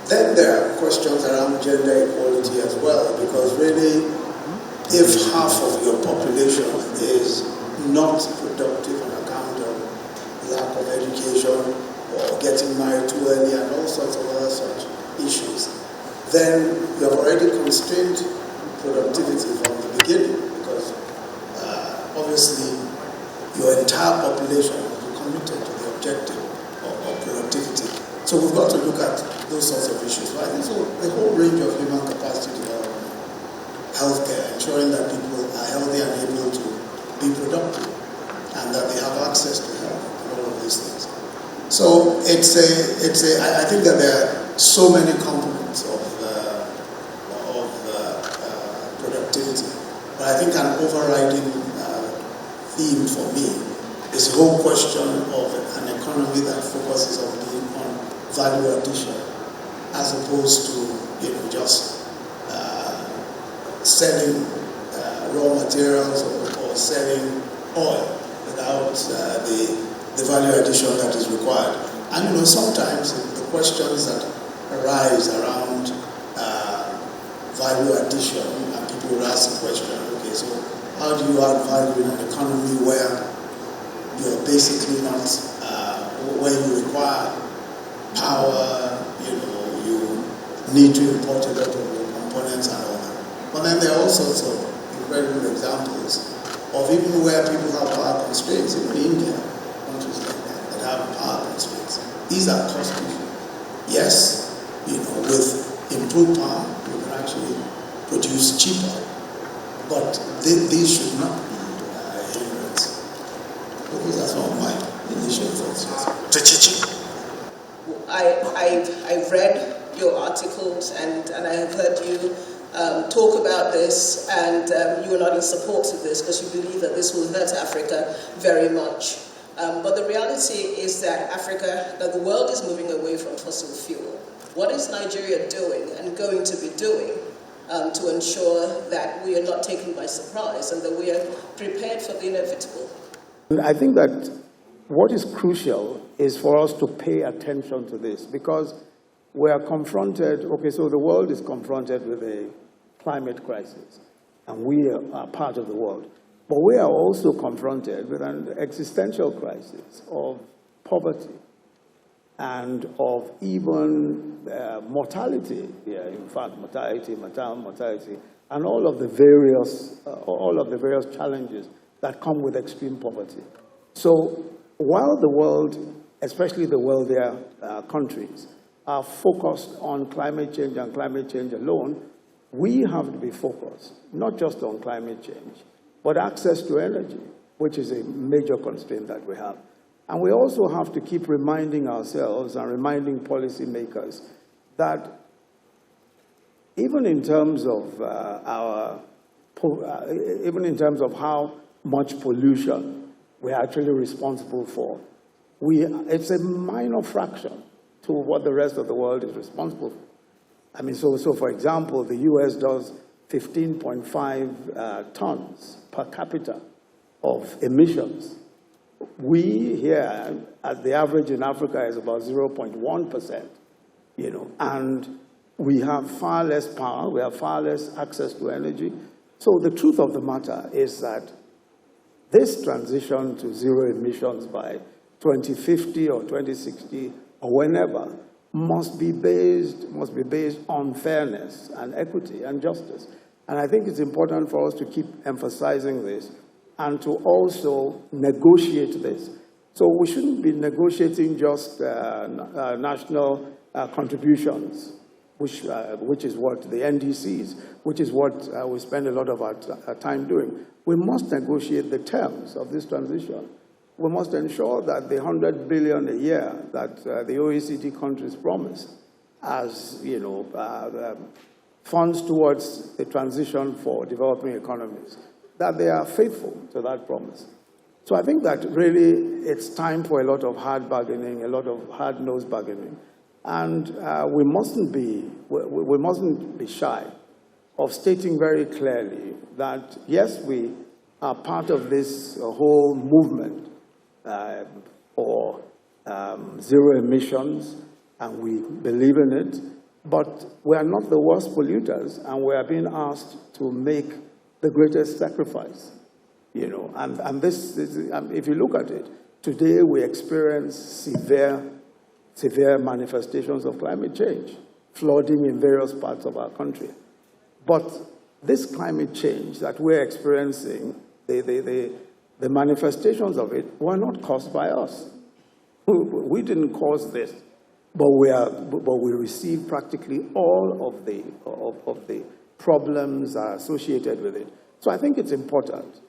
Then there are questions around gender equality as well, because really, if half of your population is not productive on account of lack of education or getting married too early and all sorts of other such issues, then you have already constrained productivity from the beginning, because obviously your entire population will be committed to the objective of productivity. So we've got to look at those sorts of issues, right? So the whole range of human capacity development, healthcare, ensuring that people are healthy and able to be productive, and that they have access to health, and all of these things. So I think that there are so many components of productivity, but I think an overriding theme for me is the whole question of an economy that focuses on value addition, as opposed to just selling raw materials or selling oil without the value addition that is required. And sometimes the questions that arise around value addition, and people will ask the question, okay, so how do you add value in an economy where you're basically not, where you require power, you need to import a lot of your components and all that. But then there are all sorts of incredible examples of even where people have power constraints, even India, countries like that have power constraints. These are cost issues. Yes, with improved power, you can actually produce cheaper, but these should not be hindrance. Because that's not my initial thoughts. I've read your articles and I have heard you talk about this, and you are not in support of this because you believe that this will hurt Africa very much. But the reality is that the world is moving away from fossil fuel. What is Nigeria doing and going to be doing to ensure that we are not taken by surprise and that we are prepared for the inevitable? I think that what is crucial is for us to pay attention to this, because we are confronted, so the world is confronted with a climate crisis, and we are part of the world. But we are also confronted with an existential crisis of poverty and of even mortality, in fact, maternal mortality, and all of the various challenges that come with extreme poverty. So while the world, especially the wealthier countries, are focused on climate change and climate change alone, we have to be focused not just on climate change, but access to energy, which is a major constraint that we have. And we also have to keep reminding ourselves and reminding policymakers that even in terms of how much pollution we're actually responsible for, it's a minor fraction to what the rest of the world is responsible for. I mean, so for example, the US does 15.5 tons per capita of emissions. We here, as the average in Africa, is about 0.1%, and we have far less power, we have far less access to energy. So the truth of the matter is that this transition to zero emissions by 2050 or 2060 or whenever must be based on fairness and equity and justice. And I think it's important for us to keep emphasizing this and to also negotiate this. So we shouldn't be negotiating just national contributions, which is what the NDCs, which is what we spend a lot of our time doing. We must negotiate the terms of this transition. We must ensure that the $100 billion a year that the OECD countries promise as funds towards the transition for developing economies, that they are faithful to that promise. So I think that really it's time for a lot of hard bargaining, a lot of hard-nosed bargaining. And we mustn't be shy of stating very clearly that, yes, we are part of this whole movement for zero emissions, and we believe in it, But we are not the worst polluters, and we are being asked to make the greatest sacrifice. You know, and this is, if you look at it, today we experience severe manifestations of climate change, flooding in various parts of our country. But this climate change that we're experiencing, the manifestations of it were not caused by us. We didn't cause this, but we receive practically all of the problems associated with it. So I think it's important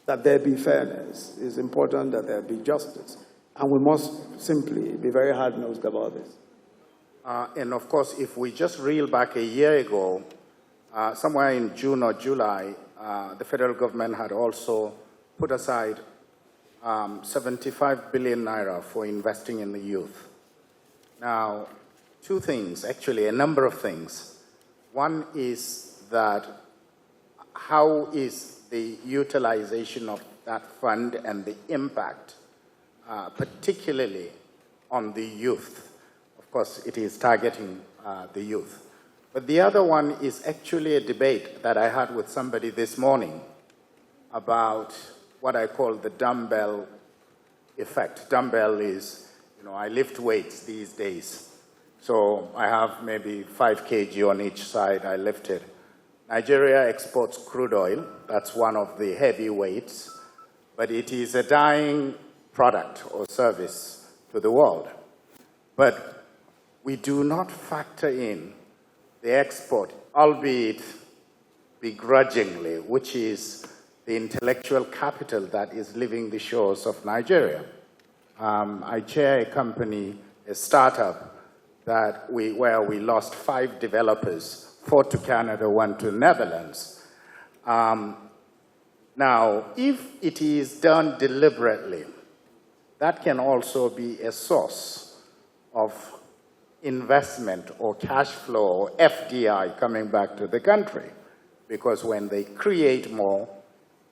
that there be fairness. It's important that there be justice. And we must simply be very hard-nosed about this. And of course, if we just reel back a year ago, somewhere in June or July, the federal government had also put aside 75 billion naira for investing in the youth. Now, two things, actually, a number of things. One is that how is the utilization of that fund and the impact, particularly on the youth? Of course, it is targeting the youth. But the other one is actually a debate that I had with somebody this morning about what I call the dumbbell effect. Dumbbell is, you know, I lift weights these days. So I have maybe 5 kg on each side, I lift it. Nigeria exports crude oil. That's one of the heavy weights. But it is a dying product or service to the world. But we do not factor in the export, albeit begrudgingly, which is the intellectual capital that is leaving the shores of Nigeria. I chair a company, a startup, where we lost 5 developers, 4 to Canada, 1 to Netherlands. Now, if it is done deliberately, that can also be a source of investment or cash flow or FDI coming back to the country. Because when they create more,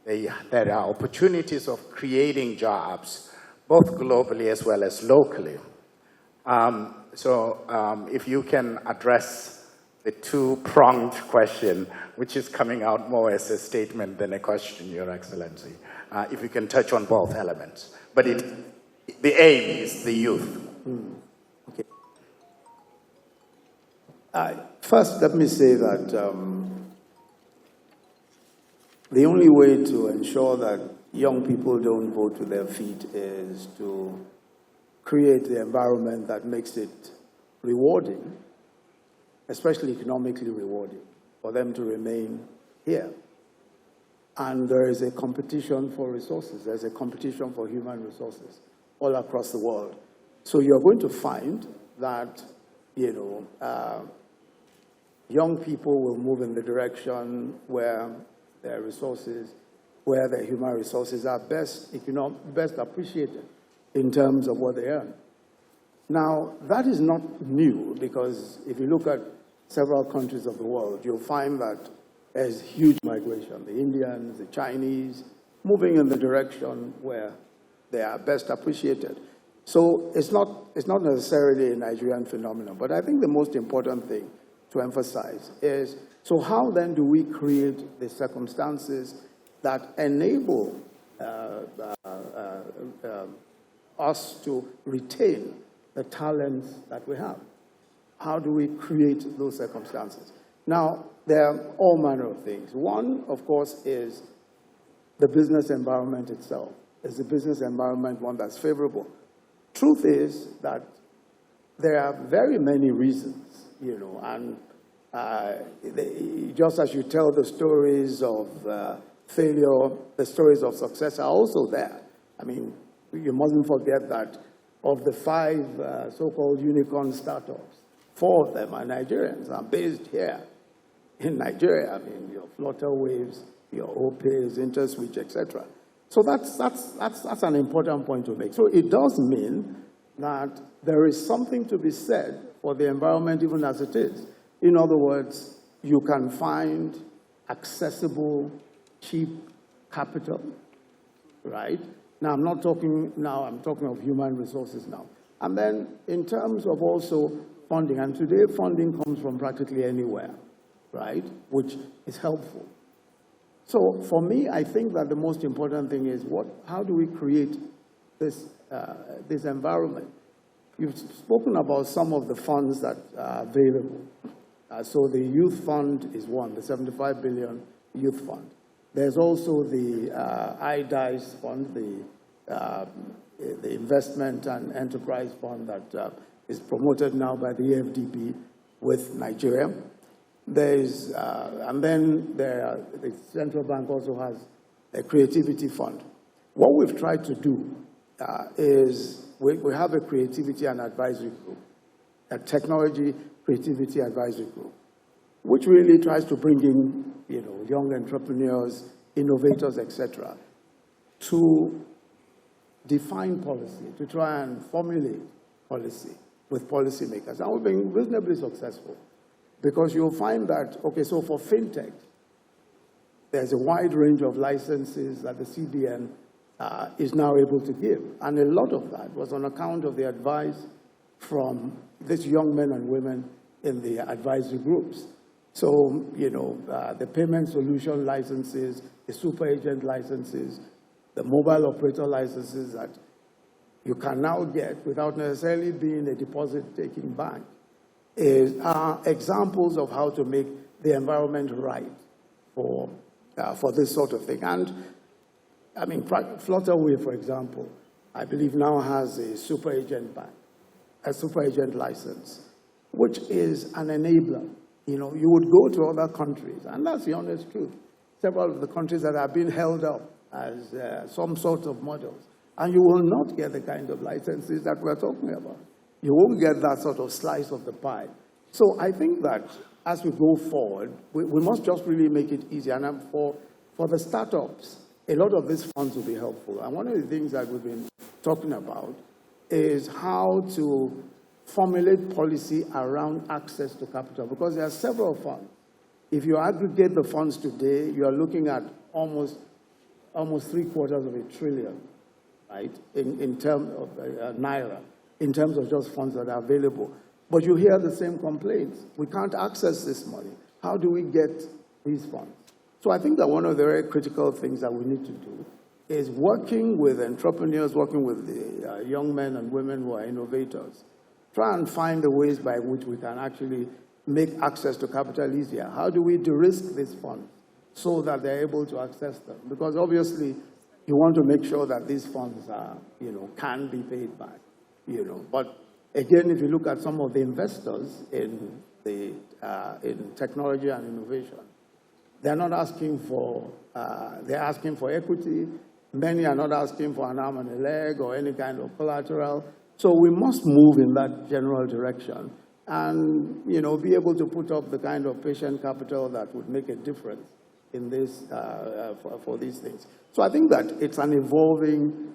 there are opportunities of creating jobs, both globally as well as locally. So if you can address the two-pronged question, which is coming out more as a statement than a question, Your Excellency, if you can touch on both elements. But the aim is the youth. Okay. First, let me say that the only way to ensure that young people don't vote with their feet is to create the environment that makes it rewarding, especially economically rewarding, for them to remain here. And there is a competition for resources. There's a competition for human resources all across the world. So you're going to find that, you know, young people will move in the direction where their resources, where their human resources are best appreciated in terms of what they earn. Now, that is not new, because if you look at several countries of the world, you'll find that there's huge migration. The Indians, the Chinese, moving in the direction where they are best appreciated. So it's not necessarily a Nigerian phenomenon, but I think the most important thing to emphasize is, so how then do we create the circumstances that enable us to retain the talents that we have? How do we create those circumstances? Now, there are all manner of things. One, of course, is the business environment itself. Is the business environment one that's favorable? Truth is that there are very many reasons, you know, and just as you tell the stories of failure, the stories of success are also there. I mean, you mustn't forget that of the 5 so-called unicorn startups, 4 of them are Nigerians, are based here in Nigeria. I mean, your Flutterwaves, your Opes, InterSwitch, etc. So that's an important point to make. So it does mean that there is something to be said for the environment even as it is. In other words, you can find accessible, cheap capital, right? Now, I'm talking of human resources now. And then in terms of also funding. And today, funding comes from practically anywhere, right, which is helpful. So for me, I think that the most important thing is how do we create this environment? You've spoken about some of the funds that are available. So the youth fund is one, the 75 billion youth fund. There's also the IDICE fund, the investment and enterprise fund that is promoted now by the AFDB with Nigeria. And then the central bank also has a creativity fund. What we've tried to do is we have a creativity and advisory group, a technology creativity advisory group, which really tries to bring in, young entrepreneurs, innovators, etc., to define policy, to try and formulate policy with policymakers. And we've been reasonably successful because you'll find that, okay, so for fintech, there's a wide range of licenses that the CBN is now able to give. And a lot of that was on account of the advice from these young men and women in the advisory groups. So, the payment solution licenses, the super agent licenses, the mobile operator licenses that you can now get without necessarily being a deposit-taking bank are examples of how to make the environment right for this sort of thing. And, I mean, Flutterwave, for example, I believe now has a super agent bank, a super agent license, which is an enabler. You would go to other countries, and that's the honest truth. Several of the countries that have been held up as some sort of models, and you will not get the kind of licenses that we're talking about. You won't get that sort of slice of the pie. So I think that as we go forward, we must just really make it easy. And for the startups, a lot of these funds will be helpful. And one of the things that we've been talking about is how to formulate policy around access to capital, because there are several funds. If you aggregate the funds today, you are looking at almost $750 billion, right, in terms of naira, in terms of just funds that are available. But you hear the same complaints. We can't access this money. How do we get these funds? So I think that one of the very critical things that we need to do is working with entrepreneurs, working with the young men and women who are innovators, try and find the ways by which we can actually make access to capital easier. How do we de-risk these funds so that they're able to access them? Because obviously, you want to make sure that these funds are, can be paid back, But again, if you look at some of the investors in technology and innovation, they're not asking for, they're asking for equity. Many are not asking for an arm and a leg or any kind of collateral. So we must move in that general direction and, be able to put up the kind of patient capital that would make a difference in this, for these things. So I think that it's an evolving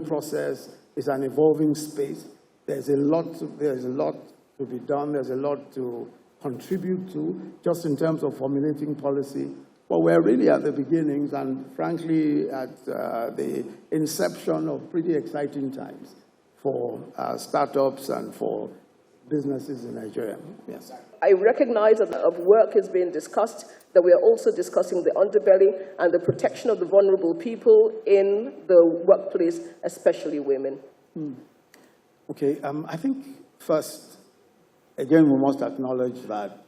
process. It's an evolving space. There's a lot to be done. There's a lot to contribute to, just in terms of formulating policy. But we're really at the beginnings and, frankly, at the inception of pretty exciting times for startups and for businesses in Nigeria. Yes. I recognize that of work is being discussed, that we are also discussing the underbelly and the protection of the vulnerable people in the workplace, especially women. Okay, I think first, again, we must acknowledge that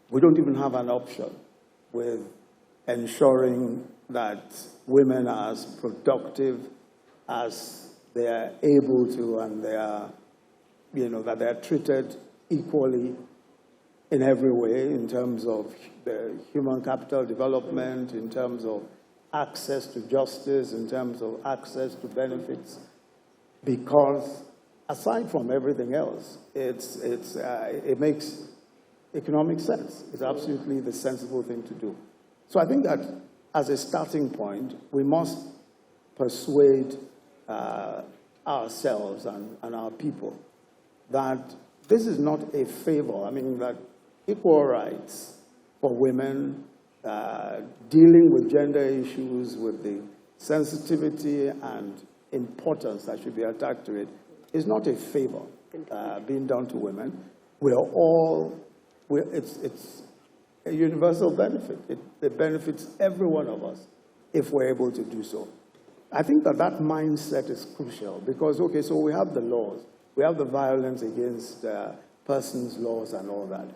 we don't even have an option with ensuring that women are as productive as they are able to, and they are, that they are treated equally in every way in terms of the human capital development, in terms of access to justice, in terms of access to benefits, because aside from everything else, it makes economic sense. It's absolutely the sensible thing to do. So I think that as a starting point, we must persuade ourselves and our people that this is not a favor. I mean, that equal rights for women, dealing with gender issues with the sensitivity and importance that should be attached to it, is not a favor being done to women. It's a universal benefit. It benefits every one of us if we're able to do so. I think that mindset is crucial because, okay, so we have the laws. We have the violence against persons laws and all that.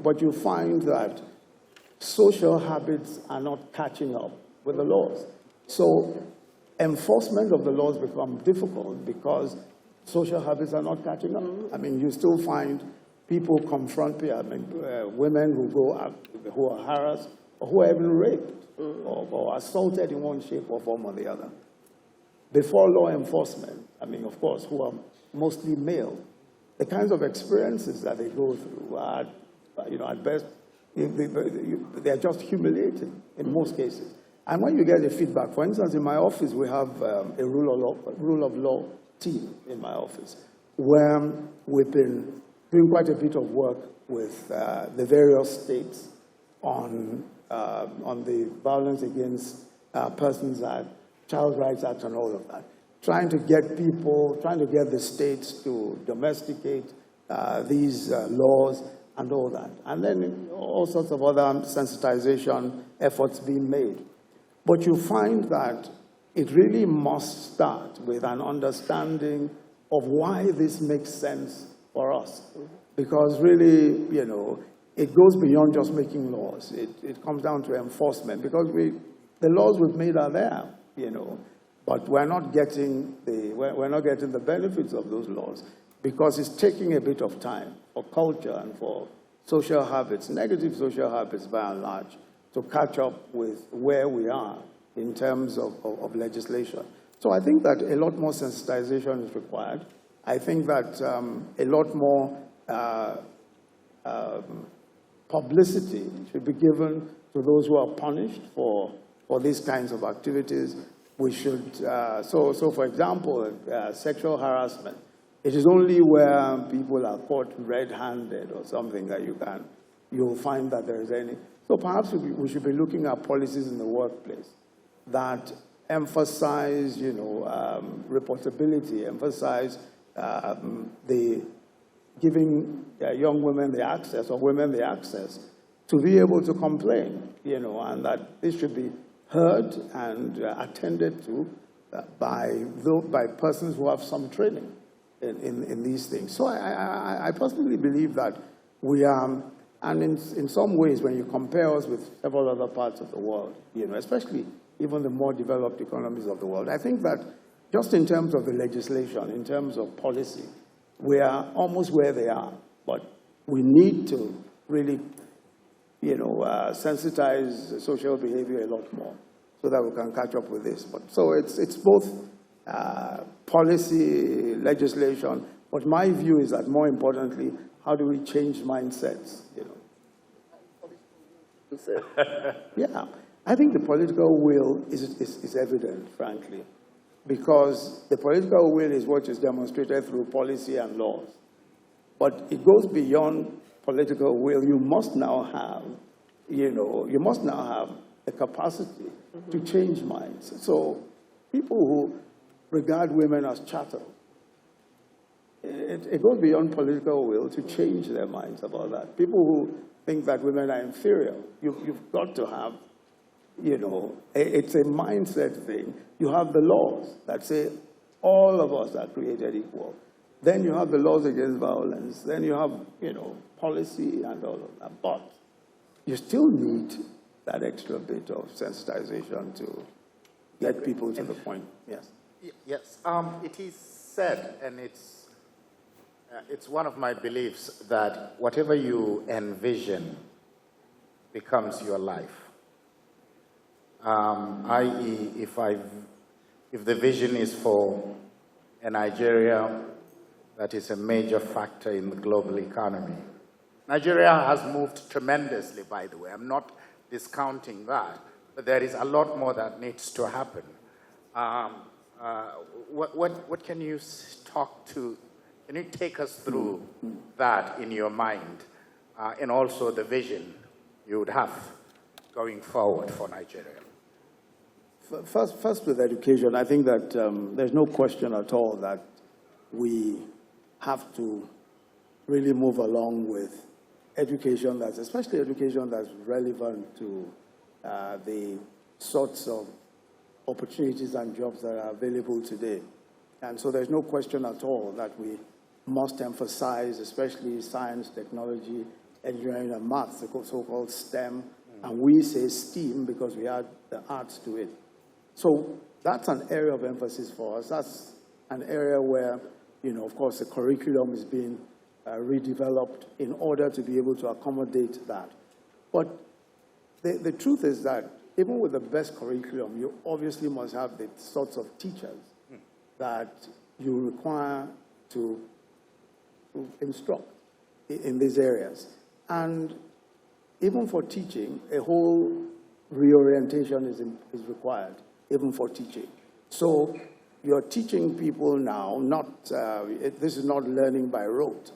But you find that social habits are not catching up with the laws. So enforcement of the laws become difficult because social habits are not catching up. I mean, you still find people confront women who are harassed or who are even raped or assaulted in one shape or form or the other. Before law enforcement, of course, who are mostly male, the kinds of experiences that they go through are, at best, they are just humiliating in most cases. And when you get the feedback, for instance, in my office, we have a rule of law team in my office, where we've been doing quite a bit of work with the various states on the Violence Against Persons Act, Child Rights Act, and all of that. Trying to get the states to domesticate these laws and all that. And then all sorts of other sensitization efforts being made. But you find that it really must start with an understanding of why this makes sense for us. Because really, it goes beyond just making laws. It comes down to enforcement. Because the laws we've made are there, but we're not getting the benefits of those laws because it's taking a bit of time for culture and for social habits, negative social habits by and large, to catch up with where we are in terms of legislation. So I think that a lot more sensitization is required. I think that a lot more publicity should be given to those who are punished for these kinds of activities. We should, so for example, sexual harassment. It is only where people are caught red-handed or something that you'll find that there is any. So perhaps we should be looking at policies in the workplace that emphasize, reportability, emphasize the giving young women the access or women the access to be able to complain, and that this should be heard and attended to by persons who have some training in these things. So I personally believe that we are, and in some ways when you compare us with several other parts of the world, especially even the more developed economies of the world, I think that just in terms of the legislation, in terms of policy, we are almost where they are. But we need to really, sensitize social behavior a lot more so that we can catch up with this. So it's both policy, legislation, but my view is that more importantly, how do we change mindsets, Yeah, I think the political will is evident, frankly, because the political will is what is demonstrated through policy and laws. But it goes beyond political will. You must now have, the capacity to change minds. So people who regard women as chattel, it goes beyond political will to change their minds about that. People who think that women are inferior, you've got to have, it's a mindset thing. You have the laws that say all of us are created equal. Then you have the laws against violence. Then you have, policy and all of that. But you still need that extra bit of sensitization to get people to the point. Yes. Yes. It is said, and it's one of my beliefs, that whatever you envision becomes your life. I.e., if the vision is for a Nigeria that is a major factor in the global economy. Nigeria has moved tremendously, by the way. I'm not discounting that, but there is a lot more that needs to happen. What can you talk to? Can you take us through that in your mind, and also the vision you would have going forward for Nigeria? First with education, I think that there's no question at all that we have to really move along with education especially education that's relevant to the sorts of opportunities and jobs that are available today. And so there's no question at all that we must emphasize, especially science, technology, engineering, and maths, the so-called STEM. And we say STEAM because we add the arts to it. So that's an area of emphasis for us. That's an area where, of course, the curriculum is being redeveloped in order to be able to accommodate that. But the truth is that even with the best curriculum, you obviously must have the sorts of teachers that you require to instruct in these areas. And even for teaching, a whole reorientation is required, even for teaching. So you're teaching people now, this is not learning by rote.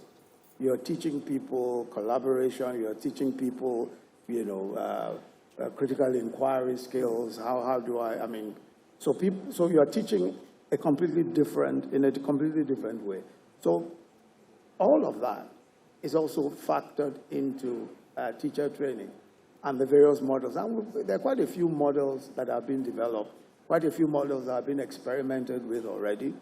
You're teaching people collaboration, you're teaching people, critical inquiry skills, so you're teaching in a completely different way. So all of that is also factored into teacher training and the various models. And there are quite a few models that have been developed, quite a few models that have been experimented with already.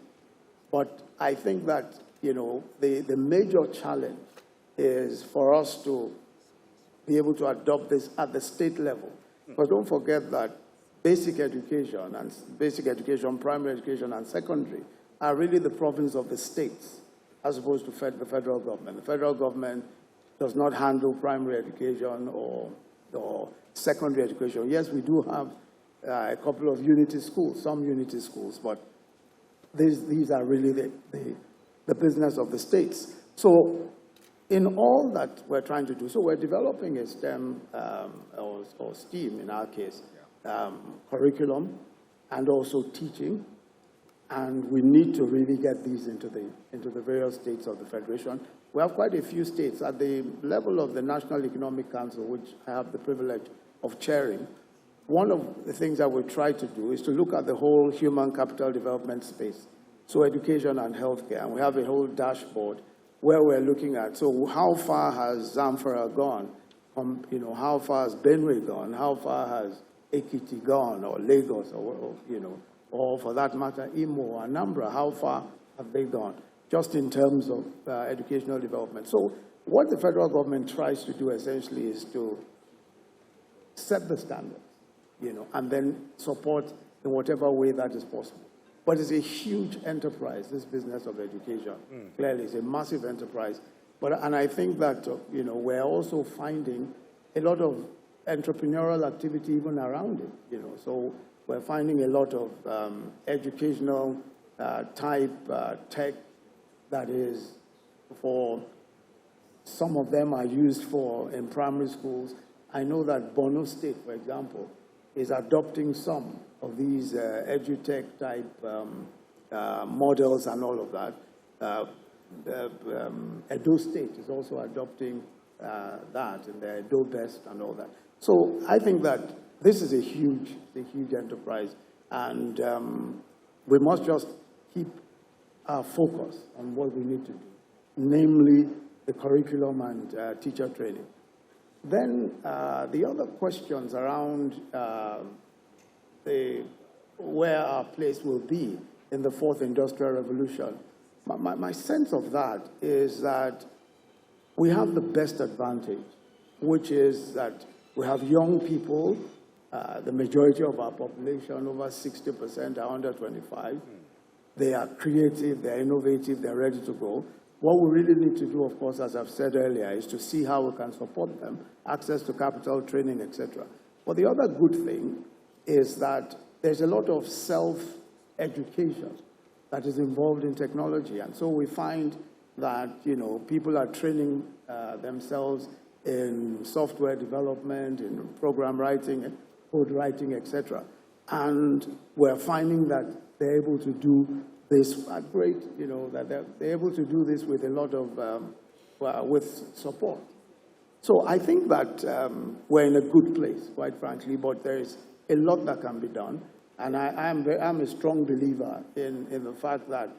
But I think that, the major challenge is for us to be able to adopt this at the state level. But don't forget that basic education, primary education, and secondary are really the province of the states, as opposed to the federal government. The federal government does not handle primary education or secondary education. Yes, we do have a couple of unity schools, some unity schools, but these are really the business of the states. So in all that we're trying to do, so we're developing a STEM or STEAM in our case, curriculum and also teaching. And we need to really get these into the various states of the Federation. We have quite a few states at the level of the National Economic Council, which I have the privilege of chairing. One of the things that we try to do is to look at the whole human capital development space, so education and healthcare. And we have a whole dashboard where we're looking at, so how far has Zamfara gone? How far has Benue gone? How far has Ekiti gone, or Lagos, or for that matter, Imo or Anambra? How far have they gone, just in terms of educational development? So what the federal government tries to do essentially is to set the standards, and then support in whatever way that is possible. But it's a huge enterprise, this business of education. Clearly, it's a massive enterprise. And I think that, we're also finding a lot of entrepreneurial activity even around it, So we're finding a lot of educational type tech that is for, some of them are used in primary schools. I know that Borno State, for example, is adopting some of these edutech type models and all of that. Edo State is also adopting that in their Edo Best and all that. So I think that this is a huge enterprise, and we must just keep our focus on what we need to do, namely the curriculum and teacher training. Then the other questions around where our place will be in the fourth industrial revolution. My sense of that is that we have the best advantage, which is that we have young people. The majority of our population, over 60%, are under 25. They are creative, they're innovative, they're ready to go. What we really need to do, of course, as I've said earlier, is to see how we can support them, access to capital, training, etc. But the other good thing is that there's a lot of self-education that is involved in technology. And so we find that, people are training themselves in software development, in program writing, code writing, etc. And we're finding that they're able to do this at great, that they're able to do this with a lot of, with support. So I think that we're in a good place, quite frankly, but there's a lot that can be done. And I'm a strong believer in the fact that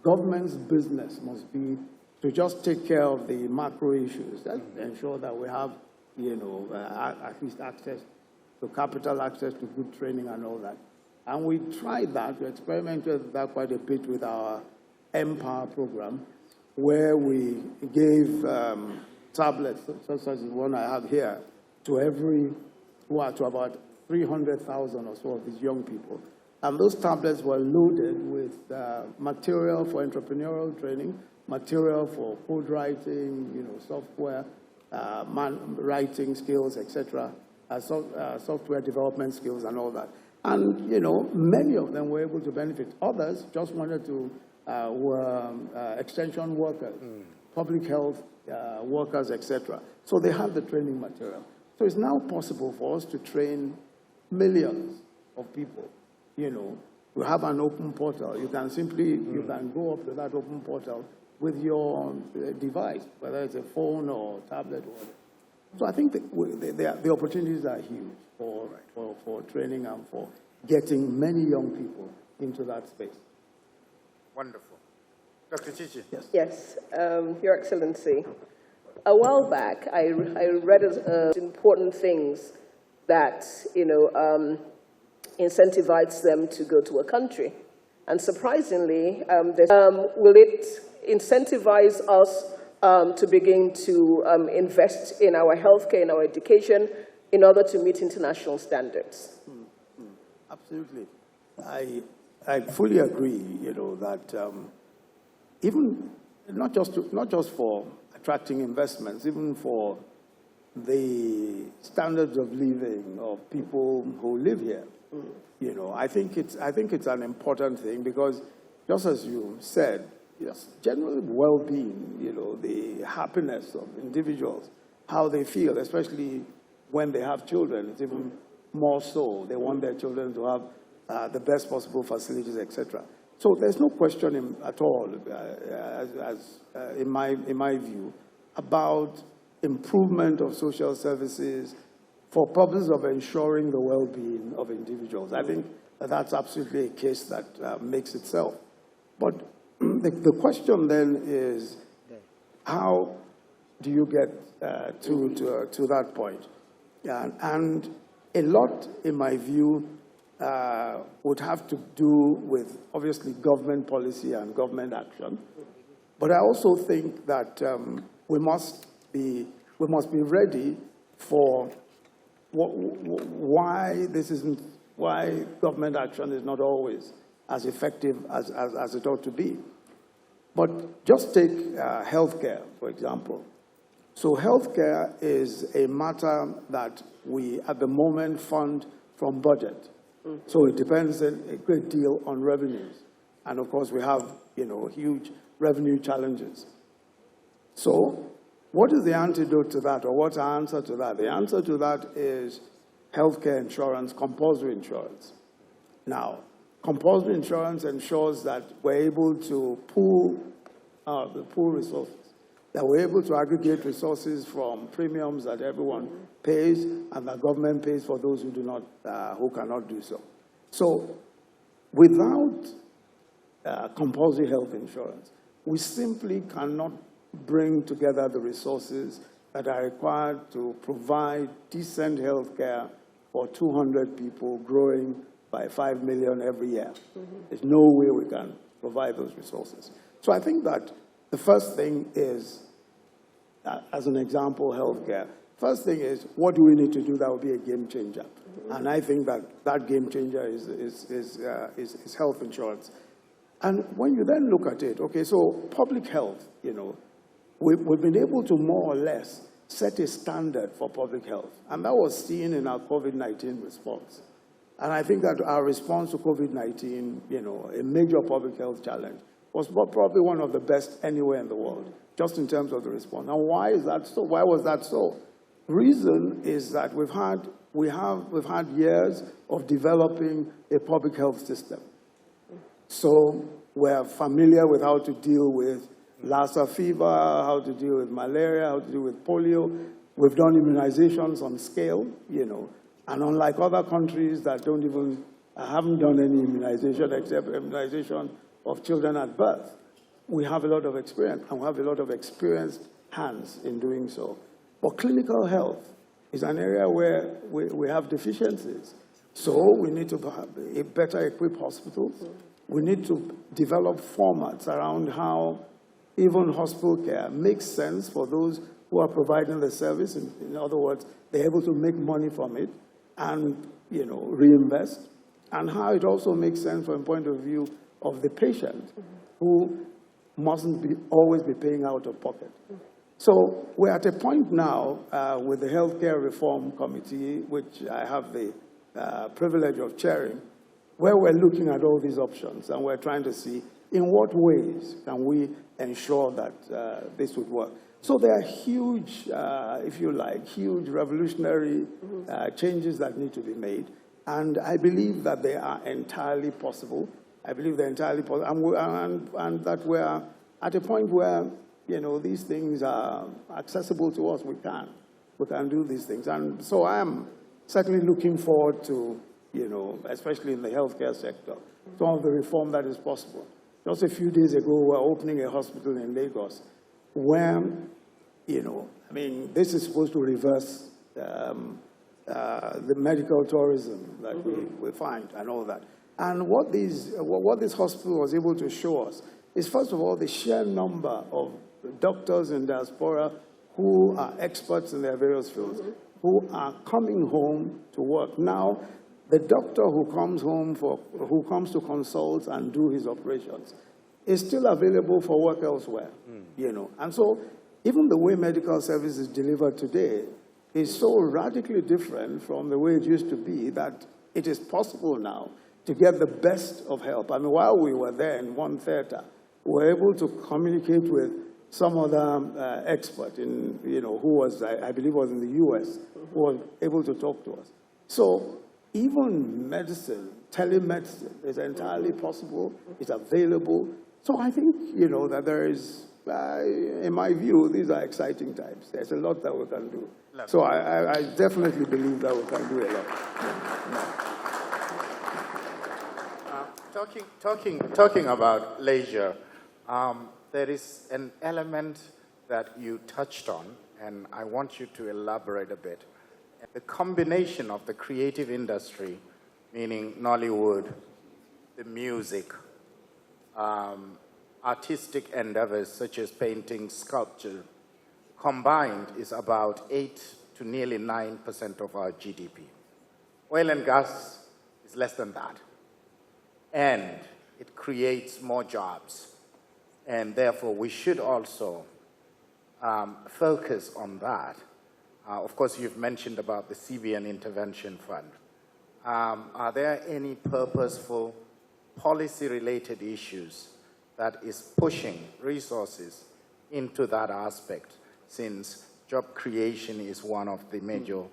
government's business must be to just take care of the macro issues, that ensure that we have, at least access to capital, access to good training and all that. And we tried that, we experimented with that quite a bit with our Empower program, where we gave tablets, such as the one I have here, to about 300,000 or so of these young people. And those tablets were loaded with material for entrepreneurial training, material for code writing, software, writing skills, etc., software development skills and all that. And, many of them were able to benefit. Others just wanted to, were extension workers, public health workers, etc. So they have the training material. So it's now possible for us to train millions of people. We have an open portal. You can go up to that open portal with your device, whether it's a phone or tablet or whatever. So I think the opportunities are huge for training and for getting many young people into that space. Wonderful. Dr. Chichi. Yes. Yes, Your Excellency. A while back, I read important things that, incentivize them to go to a country. And surprisingly, will it incentivize us to begin to invest in our healthcare, in our education, in order to meet international standards? Absolutely. I fully agree, that even not just for attracting investments, even for the standards of living of people who live here. I think it's an important thing because, just as you said, yes, general well-being, the happiness of individuals, how they feel, especially when they have children, it's even more so. They want their children to have the best possible facilities, etc. So there's no question at all, in my view, about improvement of social services for purposes of ensuring the well-being of individuals. I think that's absolutely a case that makes itself. But the question then is, how do you get to that point? And a lot, in my view, would have to do with, obviously, government policy and government action. But I also think that we must be ready for why government action is not always as effective as it ought to be. But just take healthcare, for example. So healthcare is a matter that we, at the moment, fund from budget. So it depends a great deal on revenues. And of course, we have, huge revenue challenges. So what is the antidote to that, or what's our answer to that? The answer to that is healthcare insurance, compulsory insurance. Now, compulsory insurance ensures that we're able to pool resources, that we're able to aggregate resources from premiums that everyone pays and the government pays for those who who cannot do so. So, without compulsory health insurance, we simply cannot bring together the resources that are required to provide decent health care for 200 people growing by 5 million every year. There's no way we can provide those resources. So I think that the first thing is, as an example, healthcare. First thing is, what do we need to do that will be a game changer? And I think that game changer is health insurance. And when you then look at it, okay, so public health, we've been able to more or less set a standard for public health. And that was seen in our COVID-19 response. And I think that our response to COVID-19, a major public health challenge, was probably one of the best anywhere in the world, just in terms of the response. Now, why is that so? Why was that so? Reason is that we've had years of developing a public health system. So we're familiar with how to deal with Lassa fever, how to deal with malaria, how to deal with polio. We've done immunizations on scale, and unlike other countries that haven't done any immunization except immunization of children at birth. we have a lot of experience, and we have a lot of experienced hands in doing so. But clinical health is an area where we have deficiencies. So we need to better equip hospitals. We need to develop formats around how even hospital care makes sense for those who are providing the service. In other words, they're able to make money from it and, reinvest. And how it also makes sense from the point of view of the patient, who mustn't always be paying out of pocket. So we're at a point now with the Healthcare Reform Committee, which I have the privilege of chairing, where we're looking at all these options, and we're trying to see in what ways can we ensure that this would work. So there are huge, if you like, huge revolutionary changes that need to be made, and I believe that they are entirely possible. I believe they're entirely possible, and that we're at a point where, these things are accessible to us. We can do these things. And so I am certainly looking forward to, especially in the healthcare sector, some of the reform that is possible. Just a few days ago, we were opening a hospital in Lagos where, this is supposed to reverse the medical tourism that we find and all that. And what this hospital was able to show us is, first of all, the sheer number of doctors in diaspora who are experts in their various fields, who are coming home to work. Now, the doctor who comes home who comes to consult and do his operations is still available for work elsewhere, And so, even the way medical service is delivered today is so radically different from the way it used to be that it is possible now to get the best of help. While we were there in one theater, we were able to communicate with some other expert who was, I believe was in the US, who was able to talk to us. So even medicine, telemedicine is entirely possible, it's available. So I think, that there is, in my view, these are exciting times. There's a lot that we can do. So I definitely believe that we can do a lot. Talking about leisure, there is an element that you touched on, and I want you to elaborate a bit. The combination of the creative industry, meaning Nollywood, the music, artistic endeavors such as painting, sculpture, combined is about 8 to nearly 9% of our GDP. Oil and gas is less than that. And it creates more jobs. And therefore, we should also focus on that. Of course, you've mentioned about the CBN Intervention Fund. Are there any purposeful policy-related issues that is pushing resources into that aspect, since job creation is one of the major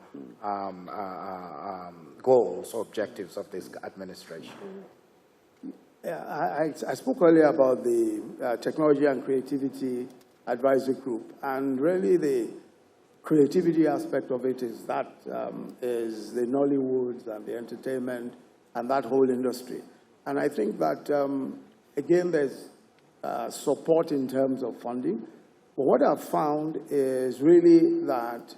goals or objectives of this administration? Yeah, I spoke earlier about the Technology and Creativity Advisory Group, and really the creativity aspect of it is that is the Nollywoods and the entertainment and that whole industry. And I think that, again, there's support in terms of funding. But what I've found is really that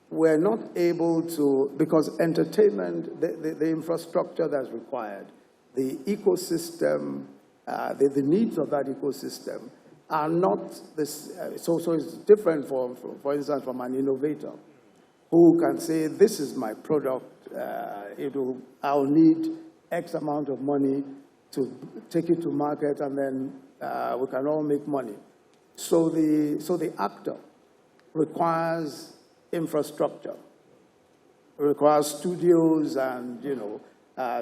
we're not able to, because entertainment, the infrastructure that's required, the ecosystem, the needs of that ecosystem are not this. So it's different, for instance, from an innovator who can say, this is my product, I'll need X amount of money to take it to market, and then we can all make money. So the actor requires infrastructure. It requires studios and,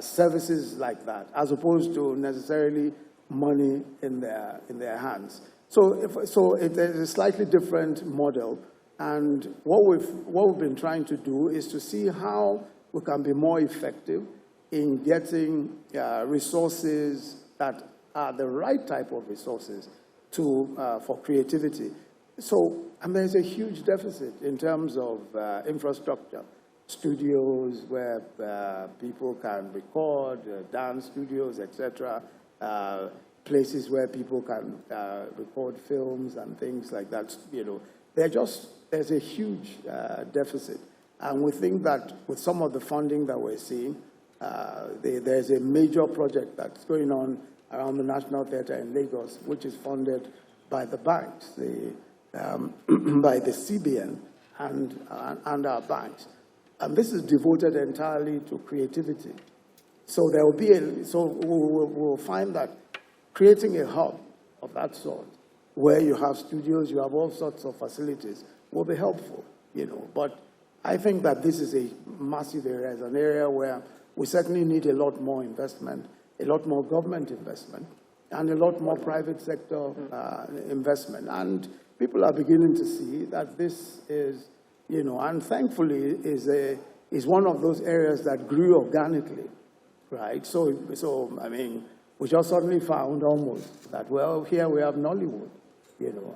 services like that, as opposed to necessarily money in their hands. So it's a slightly different model. And what we've been trying to do is to see how we can be more effective in getting resources that are the right type of resources for creativity. So, and there's a huge deficit in terms of infrastructure. Studios where people can record, dance studios, etc. places where people can record films and things like that. There's a huge deficit. And we think that with some of the funding that we're seeing, there's a major project that's going on around the National Theatre in Lagos, which is funded by the banks, by the CBN and our banks. And this is devoted entirely to creativity. So there will be we'll find that creating a hub of that sort, where you have studios, you have all sorts of facilities, will be helpful, But I think that this is a massive area. It's an area where we certainly need a lot more investment, a lot more government investment, and a lot more private sector investment. And people are beginning to see that this is, and thankfully is one of those areas that grew organically, right? So I mean, we just suddenly found almost that, well, here we have Nollywood,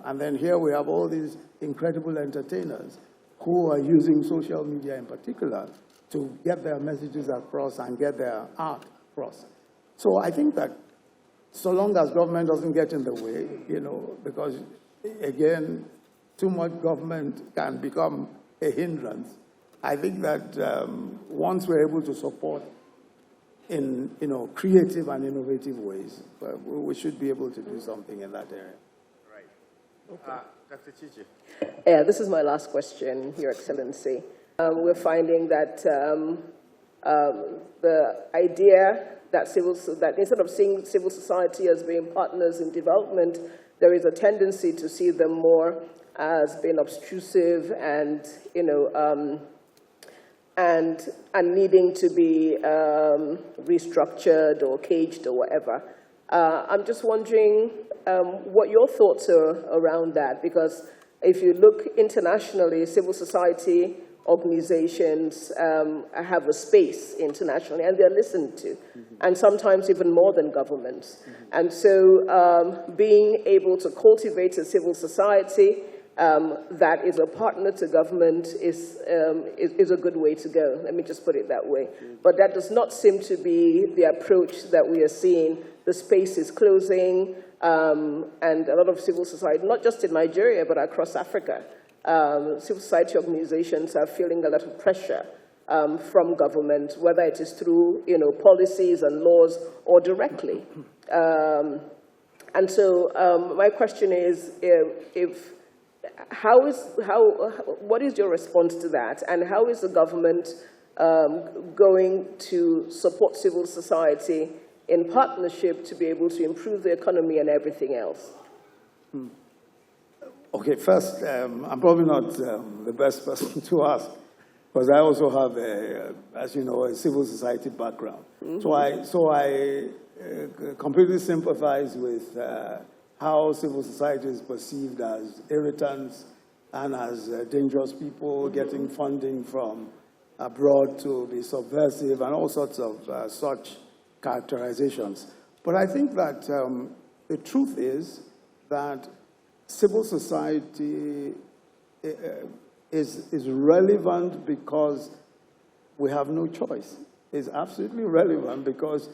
and then here we have all these incredible entertainers who are using social media in particular to get their messages across and get their art across. So I think that so long as government doesn't get in the way, because, again, too much government can become a hindrance. I think that once we're able to support in, creative and innovative ways, we should be able to do something in that area. Right. Okay. Dr. Chichi. Yeah, this is my last question, Your Excellency. We're finding that the idea that instead of seeing civil society as being partners in development, there is a tendency to see them more as being obtrusive and, and needing to be restructured or caged or whatever. I'm just wondering what your thoughts are around that, because if you look internationally, civil society organizations have a space internationally, and they're listened to, and sometimes even more than governments. And so being able to cultivate a civil society that is a partner to government is a good way to go. Let me just put it that way. But that does not seem to be the approach that we are seeing. The space is closing, and a lot of civil society, not just in Nigeria, but across Africa, civil society organizations are feeling a lot of pressure from government, whether it is through policies and laws or directly. And so my question is, what is your response to that, and how is the government going to support civil society in partnership to be able to improve the economy and everything else? Okay, first, I'm probably not the best person to ask, because I also have, as you know, a civil society background. Mm-hmm. So I completely sympathize with how civil society is perceived as irritants and as dangerous people getting funding from abroad to be subversive and all sorts of such characterizations. But I think that the truth is that civil society is relevant because we have no choice. It's absolutely relevant because,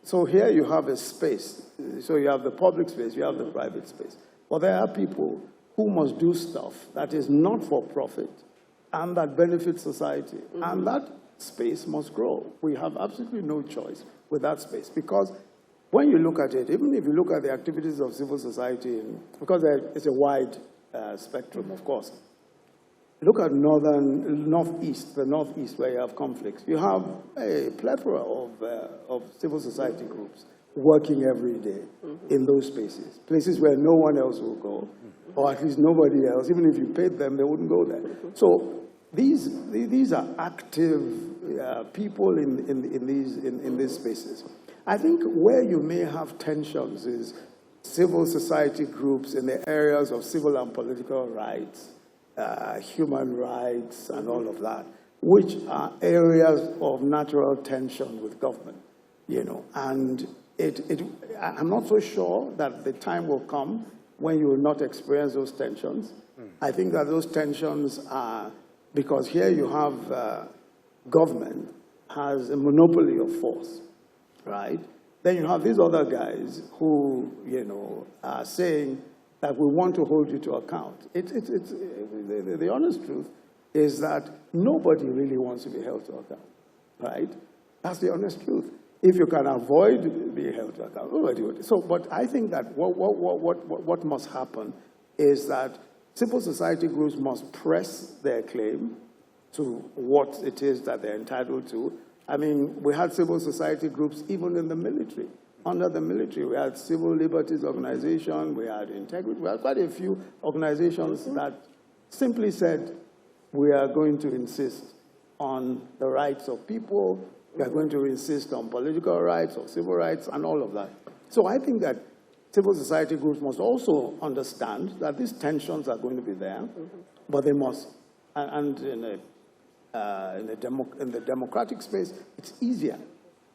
so here you have a space. So you have the public space, you have the private space. But there are people who must do stuff that is not for profit and that benefits society. Mm-hmm. And that space must grow. We have absolutely no choice with that space, because when you look at it, even if you look at the activities of civil society, because it's a wide spectrum, of course. Look at northeast, the northeast where you have conflicts. You have a plethora of civil society groups working every day in those spaces, places where no one else will go, or at least nobody else. Even if you paid them, they wouldn't go there. So these are active people in these spaces. I think where you may have tensions is civil society groups in the areas of civil and political rights, human rights, and all of that, which are areas of natural tension with government, And I'm not so sure that the time will come when you will not experience those tensions. I think that those tensions are because here you have government has a monopoly of force. Right? Then you have these other guys who, are saying that we want to hold you to account. The honest truth is that nobody really wants to be held to account, right? That's the honest truth. If you can avoid being held to account, nobody would. So, but I think that what must happen is that civil society groups must press their claim to what it is that they're entitled to. I mean, we had civil society groups even in the military. Under the military, we had Civil Liberties Organization, we had Integrity, we had quite a few organizations that simply said, we are going to insist on the rights of people, we are going to insist on political rights or civil rights and all of that. So I think that civil society groups must also understand that these tensions are going to be there, but they must, and in the democratic space, it's easier.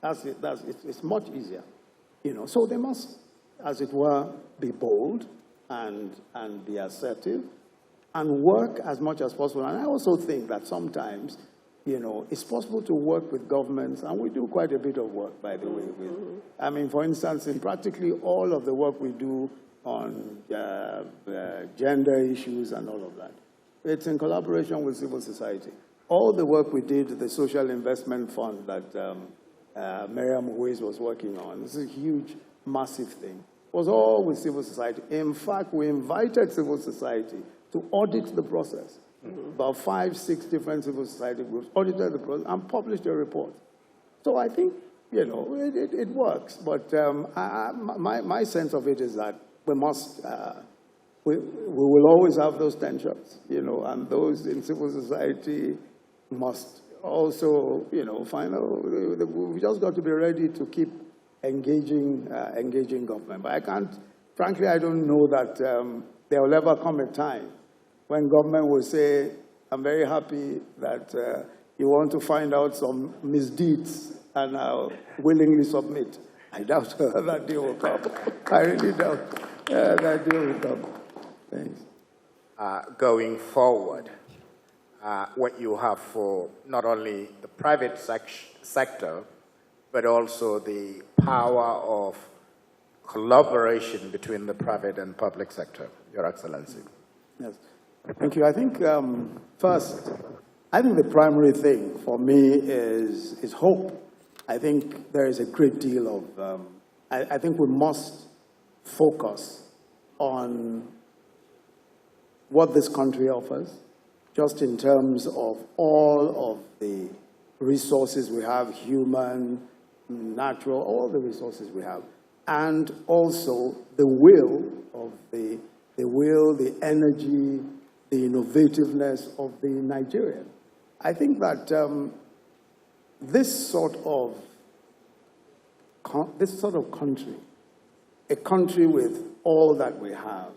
It's much easier. So they must, as it were, be bold and be assertive and work as much as possible. And I also think that sometimes, it's possible to work with governments, and we do quite a bit of work, by the way. I mean, for instance, in practically all of the work we do on gender issues and all of that, it's in collaboration with civil society. All the work we did, the Social Investment Fund that Miriam Huiz was working on, this is a huge, massive thing, was all with civil society. In fact, we invited civil society to audit the process. About 5, 6 different civil society groups audited the process and published a report. So I think, it works. But my sense of it is that we must, we will always have those tensions, and those in civil society must also, find out, we just got to be ready to keep engaging government. But frankly, I don't know that there will ever come a time when government will say, I'm very happy that you want to find out some misdeeds and I'll willingly submit. I doubt that day will come. I really doubt that day will come. Thanks. Going forward, what you have for not only the private sector, but also the power of collaboration between the private and public sector, Your Excellency. Yes. Thank you. I think, first, I think the primary thing for me is hope. I think there is a great deal of, I think we must focus on what this country offers, just in terms of all of the resources we have, human, natural, all the resources we have, and also the will, the energy, the innovativeness of the Nigerian. I think that this sort of country, a country with all that we have,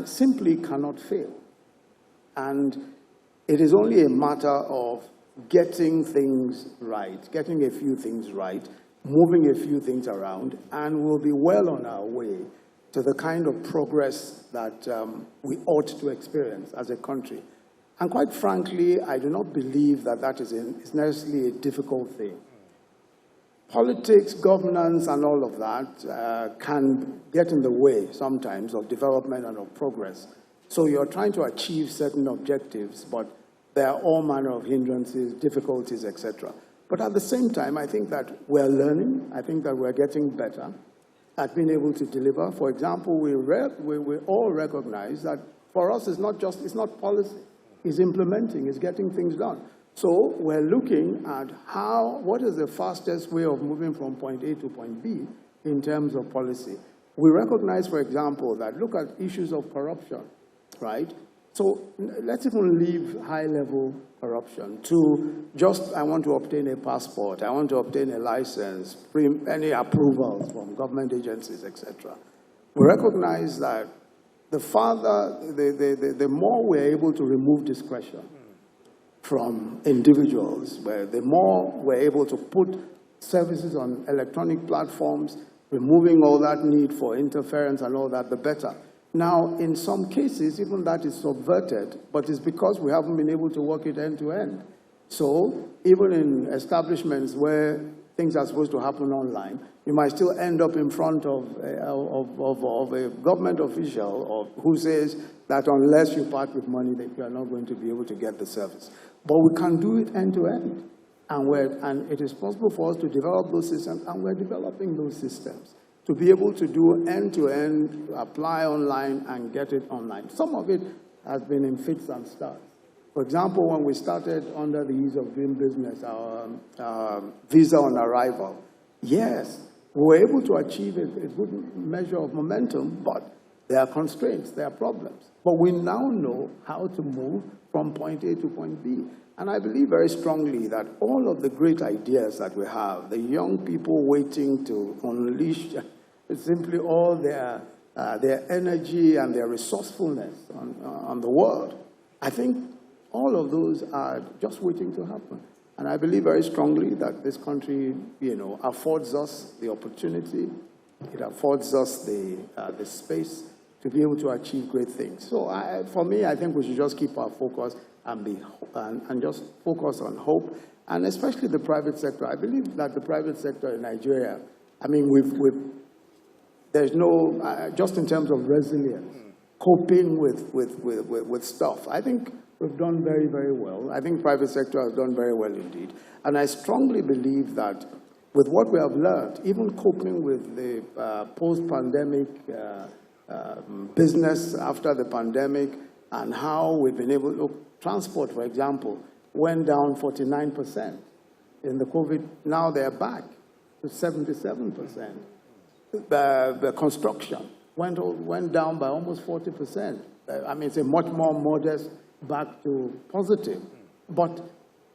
simply cannot fail. And it is only a matter of getting things right, getting a few things right, moving a few things around, and we'll be well on our way to the kind of progress that we ought to experience as a country. And quite frankly, I do not believe that that is necessarily a difficult thing. Politics, governance, and all of that can get in the way sometimes of development and of progress. So you're trying to achieve certain objectives, but there are all manner of hindrances, difficulties, etc. But at the same time, I think that we're learning. I think that we're getting better at being able to deliver. For example, we all recognize that for us, it's not policy. It's implementing, it's getting things done. So we're looking at what is the fastest way of moving from point A to point B in terms of policy. We recognize, for example, that look at issues of corruption, right? So let's even leave high-level corruption to just, I want to obtain a passport, I want to obtain a license, any approvals from government agencies, etc. We recognize that the more we're able to remove discretion from individuals, the more we're able to put services on electronic platforms, removing all that need for interference and all that, the better. Now, in some cases, even that is subverted, but it's because we haven't been able to work it end to end. So, even in establishments where things are supposed to happen online, you might still end up in front of a government official who says that unless you part with money, that you are not going to be able to get the service. But we can do it end to end. And it is possible for us to develop those systems, and we're developing those systems to be able to do end-to-end, apply online, and get it online. Some of it has been in fits and starts. For example, when we started under the ease of doing business, our visa on arrival, yes, we were able to achieve a good measure of momentum, but there are constraints, there are problems. But we now know how to move from point A to point B. And I believe very strongly that all of the great ideas that we have, the young people waiting to unleash simply all their energy and their resourcefulness on the world, I think all of those are just waiting to happen. And I believe very strongly that this country, affords us the opportunity, it affords us the space to be able to achieve great things. So for me, I think we should just keep our focus and just focus on hope, and especially the private sector. I believe that the private sector in Nigeria, I mean, there's no, just in terms of resilience, coping with stuff, I think we've done very, very well. I think private sector has done very well indeed. And I strongly believe that with what we have learned, even coping with the post-pandemic business after the pandemic, and how we've been able to, transport, for example, went down 49% in the COVID. Now they're back to 77%. The construction went down by almost 40%. I mean, it's a much more modest back to positive. But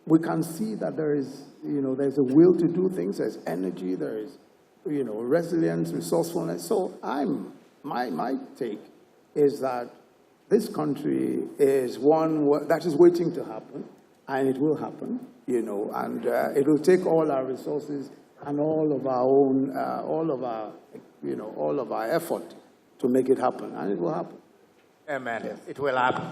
we can see that there is, there's a will to do things. There's energy. There is, resilience, resourcefulness. So my take is that this country is one that is waiting to happen, and it will happen, and it will take all our resources and all of our effort to make it happen, and it will happen. Amen. Yes. It will happen.